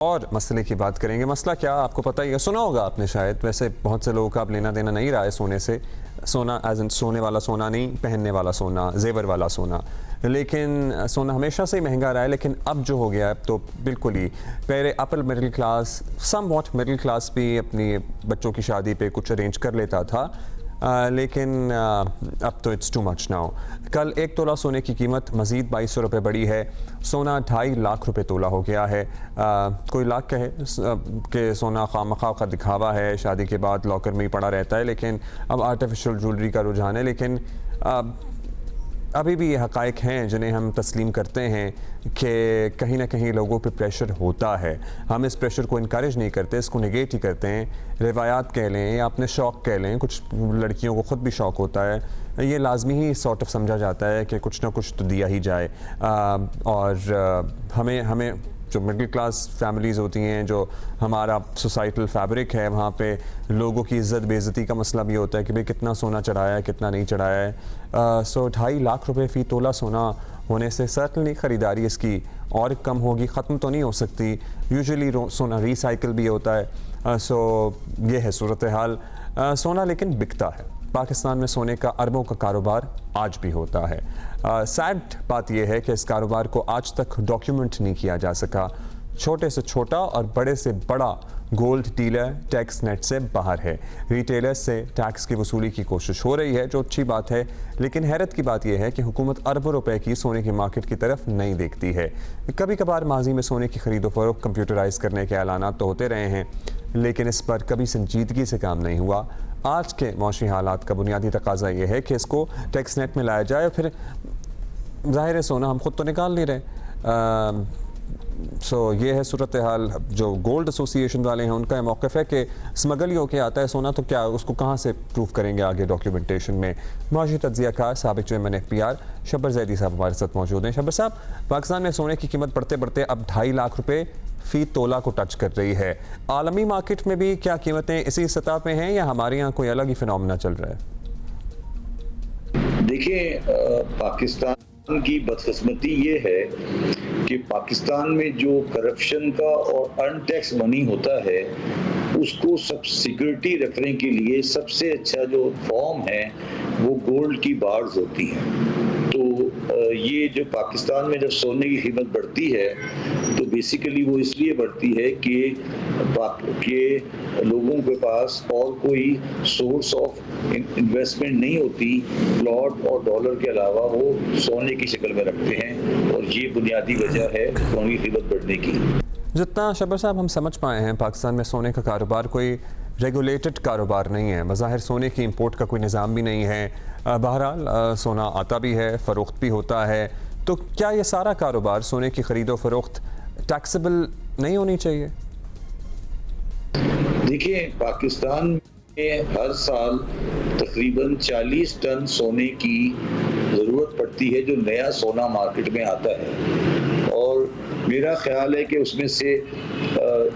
और मसले की बात करेंगे। मसला क्या, आपको पता ही है, सुना होगा आपने शायद, वैसे बहुत से लोगों का अब लेना देना नहीं रहा है सोने से। सोना एज इन सोने वाला सोना नहीं, पहनने वाला सोना, जेवर वाला सोना। लेकिन सोना हमेशा से ही महंगा रहा है, लेकिन अब जो हो गया है तो बिल्कुल ही, पहले upper middle class, somewhat middle class भी अपनी बच्चों की शादी पे कुछ अरेंज कर लेता था, लेकिन अब तो इट्स टू मच नाउ। कल 1 तोला सोने की कीमत मज़ीद 2200 रुपये बढ़ी है। सोना 2.5 लाख रुपए तोला हो गया है। कोई लाख कहे कि सोना खामखा का दिखावा है, शादी के बाद लॉकर में ही पड़ा रहता है, लेकिन अब आर्टिफिशियल ज्वेलरी का रुझान है। लेकिन अभी भी ये हक़ाइक़ हैं जिन्हें हम तस्लीम करते हैं कि कहीं ना कहीं लोगों पे प्रेशर होता है। हम इस प्रेशर को इनकरेज नहीं करते, इसको नेगेट ही करते हैं। रिवायात कह लें या अपने शौक़ कह लें, कुछ लड़कियों को ख़ुद भी शौक़ होता है, ये लाजमी ही सॉर्ट ऑफ समझा जाता है कि कुछ ना कुछ तो दिया ही जाए। और हमें जो मिडिल क्लास फैमिलीज़ होती हैं, जो हमारा सोसाइटल फैब्रिक है, वहाँ पे लोगों की इज़्ज़त बेइज़्ज़ती का मसला भी होता है कि भाई कितना सोना चढ़ाया है, कितना नहीं चढ़ाया है। सो 2.5 लाख रुपए फ़ी तोला सोना होने से सर्टनली ख़रीदारी इसकी और कम होगी, ख़त्म तो नहीं हो सकती। यूजुअली सोना रिसाइकिल भी होता है। सो ये है सूरत हाल। सोना लेकिन बिकता है। पाकिस्तान में सोने का अरबों का कारोबार आज भी होता है। सैड बात यह है कि इस कारोबार को आज तक डॉक्यूमेंट नहीं किया जा सका। छोटे से छोटा और बड़े से बड़ा गोल्ड डीलर टैक्स नेट से बाहर है। रिटेलर्स से टैक्स की वसूली की कोशिश हो रही है, जो अच्छी बात है, लेकिन हैरत की बात यह है कि हुकूमत अरबों रुपए की सोने की मार्केट की तरफ नहीं देखती है। कभी कभार माजी में सोने की खरीदो फरोख्त कंप्यूटराइज करने के ऐलानात तो होते रहे हैं, लेकिन इस पर कभी संजीदगी से काम नहीं हुआ। आज के मौसमी हालात का बुनियादी तकाजा ये है कि इसको टैक्स नेट में लाया जाए। फिर ज़ाहिर है सोना हम खुद तो निकाल नहीं रहे। सो ये है सूरत हाल। जो गोल्ड एसोसिएशन वाले हैं उनका मौक़िफ़ है कि स्मगल ही होके आता है सोना, तो क्या उसको कहाँ से प्रूफ करेंगे आगे डॉक्यूमेंटेशन में। माशी तज्ज़ियाकार साबिक़ चेयरमैन FPR शब्बर ज़ैदी साहब हमारे साथ मौजूद हैं। शब्बर साहब, पाकिस्तान में सोने की कीमत बढ़ते बढ़ते अब 2.5 लाख रुपये फ़ी तोला को टच कर रही है। आलमी मार्केट में भी क्या कीमतें इसी सतह पे हैं या हमारे यहाँ कोई अलग ही फिनोमेना चल रहा है? देखिए, पाकिस्तान की बदकिस्मती ये है कि पाकिस्तान में जो करप्शन का और अनटैक्स मनी होता है, उसको सब सिक्योरिटी रखने के लिए सबसे अच्छा जो फॉर्म है वो गोल्ड की बार्स होती हैं। तो ये जो पाकिस्तान में जब सोने की कीमत बढ़ती है तो बेसिकली वो इसलिए बढ़ती है कि लोगों के पास और कोई सोर्स ऑफ इन्वेस्टमेंट नहीं होती, प्लॉट और डॉलर के अलावा वो सोने की शक्ल में रखते हैं, और ये बुनियादी वजह है सोने की कीमत बढ़ने की। जितना शब्बर साहब हम समझ पाए हैं, पाकिस्तान में सोने का कारोबार कोई रेगुलेटेड कारोबार नहीं है। बज़ाहिर सोने की इंपोर्ट का कोई निज़ाम भी नहीं है। बहरहाल सोना आता भी है, फ़रोख्त भी होता है। तो क्या ये सारा कारोबार सोने की ख़रीदो फरोख्त टैक्सेबल नहीं होनी चाहिए? देखिए, पाकिस्तान में हर साल तकरीबन 40 टन सोने की ज़रूरत पड़ती है जो नया सोना मार्केट में आता है, और मेरा ख्याल है कि उसमें से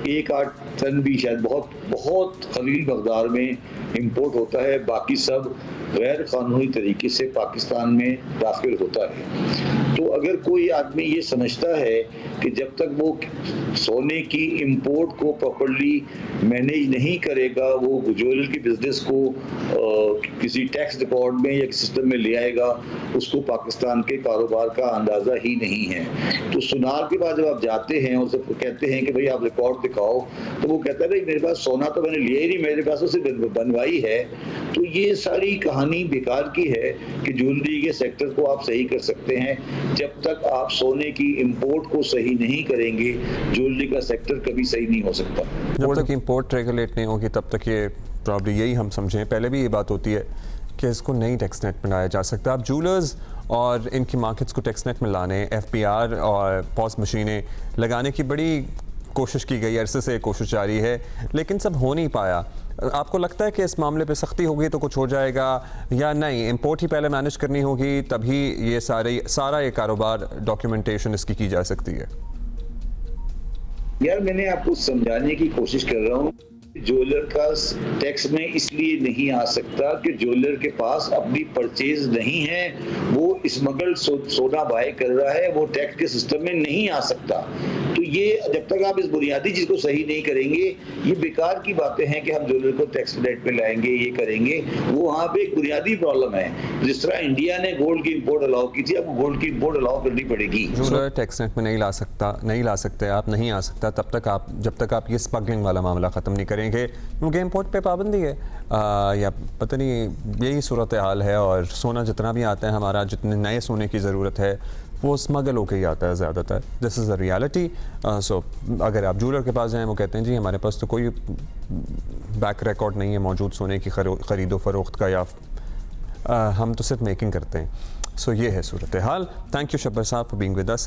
1-8 टन भी शायद बहुत कलील मकदार में इंपोर्ट होता है, बाकी सब गैर कानूनी तरीके से पाकिस्तान में दाखिल होता है। तो अगर कोई आदमी ये समझता है कि जब तक वो सोने की इंपोर्ट को प्रॉपर्ली मैनेज नहीं करेगा, वो ज्वेलरी की बिजनेस को किसी टैक्स रिकॉर्ड में या सिस्टम में ले आएगा, उसको पाकिस्तान के कारोबार का अंदाज़ा ही नहीं है। तो सुनार के बाद जब आप जाते हैं और सबको कहते हैं कि भाई आप रिकॉर्ड दिखाओ, तो वो कहता है भाई मेरे पास सोना तो मैंने लिया ही नहीं, मेरे पास उसे बनवाई है। तो ये सारी कहानी बेकार की है कि ज्वेलरी के सेक्टर को आप सही कर सकते हैं। जब तक आप सोने की इंपोर्ट को सही नहीं करेंगे, ज्वेलरी का सेक्टर कभी सही नहीं हो सकता। जब तक इंपोर्ट रेगुलेट नहीं होगी तब तक ये प्रॉब्लम, यही हम समझें, पहले भी ये बात होती है कि इसको नई टैक्स नेट में लाया जा सकता है। अब जूलर्स और इनकी मार्केट्स को टैक्स नेट में लाने, FPR और पॉस मशीनें लगाने की बड़ी कोशिश की गई, अरसे से कोशिश जारी है, लेकिन सब हो नहीं पाया। आपको लगता है कि इस मामले पे सख्ती होगी तो कुछ हो जाएगा, या नहीं इंपोर्ट ही पहले मैनेज करनी होगी, तभी ये सारा ये कारोबार डॉक्यूमेंटेशन इसकी की जा सकती है? यार, मैंने आपको समझाने की कोशिश कर रहा हूँ। ज्वेलर का टैक्स में इसलिए नहीं आ सकता कि ज्वेलर के पास अपनी परचेज नहीं है, वो स्मगल्ड सोना बाय कर रहा है, वो टैक्स के सिस्टम में नहीं आ सकता। तो ये जब तक आप इस बुनियादी चीज को सही नहीं करेंगे, ये बेकार की बातें हैं कि हम ज्वेलरी को टैक्स क्रेडिट पे लाएंगे, ये करेंगे। वो वहाँ पे एक बुनियादी प्रॉब्लम है। जिस तरह इंडिया ने गोल्ड की इंपोर्ट अलाउ की थी, अब गोल्ड की इंपोर्ट अलाउ करनी पड़ेगी। ज्वेलर टैक्स नेट में नहीं ला सकते आप, नहीं आ सकता जब तक आप ये स्मगलिंग वाला मामला ख़त्म नहीं करेंगे, क्योंकि इंपोर्ट पे पाबंदी है या पता नहीं यही सूरत हाल है। और सोना जितना भी आता है हमारा, जितने नए सोने की ज़रूरत है वो स्मगल होके ही आता है ज़्यादातर। This is a reality. So अगर आप ज्वेलर के पास जाएं, वो कहते हैं जी हमारे पास तो कोई बैक रिकॉर्ड नहीं है मौजूद सोने की ख़रीदो फरोख्त का, या हम तो सिर्फ मेकिंग करते हैं। सो ये है सूरत हाल। थैंक यू शब्बर साहब फॉर बीइंग विद अस।